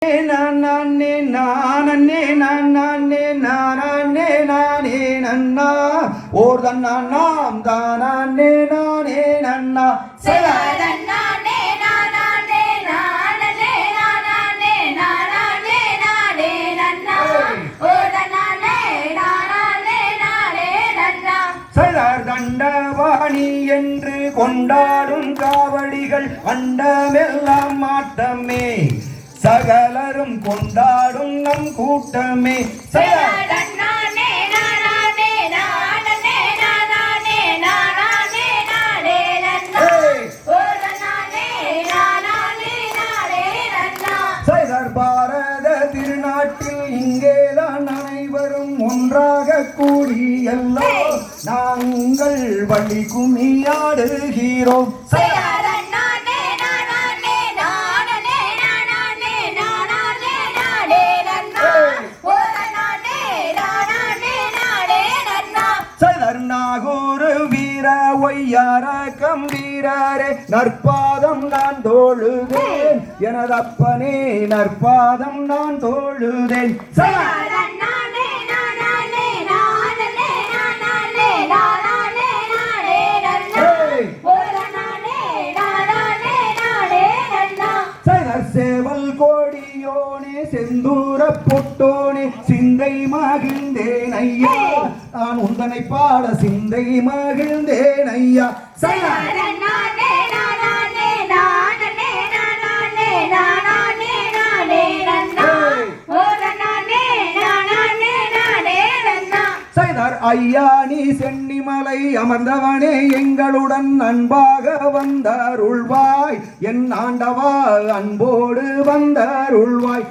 நானே நானே நானே நானே நானே நன்னா ஓர் தன்னா நாம் தானே நானே நன்னா நானே நானே நானே நானே நானே நானே நன்னா ஓர் தன்னானே நானே நானே நன்னா சைதார் தண்டபாணி என்று கொண்டாடும் காவடிகள் அண்டமெல்லாம் மாட்டமே சகலரும் கொண்டாடும் நம் கூட்டமே பாரத திருநாட்டில் இங்கேதான் அனைவரும் ஒன்றாக கூடி எல்லாம் நாங்கள் வள்ளி கும்மியாடுகிறோம். நாகூர் வீர ஒய்யார கம்பீரரே நற்பாதம் நான் தோழுதேன் எனதப்பனே நற்பாதம் நான் தோழுதேன். சேவல் கோடியோனே செந்தூர பொட்டோனே சிந்தை மகிழ்ந்தேன் ஐயா நான் உந்தனை பாட சிந்தை மகிழ்ந்தேன் ஐயா. ஐயா நீ சென்னிமலை அமர்ந்தவனே எங்களுடன் அன்பாக வந்தருள்வாய் என் ஆண்டவா அன்போடு வந்தருள்வாய்.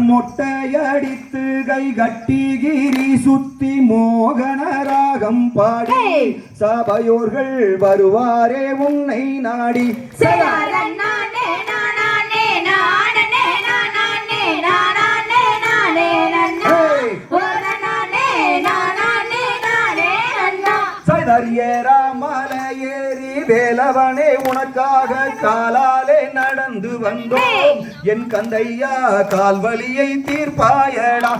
மொட்டையடித்து கை கட்டி கிரி சுத்தி மோகன ராகம் பாடி சபையோர்கள் வருவாரே உன்னை நாடி. மலையேறி வேலவனே உனக்காக காலாலே நடந்து வந்தோம் என் கந்தையா கால்வலியை தீர்ப்பாயடா.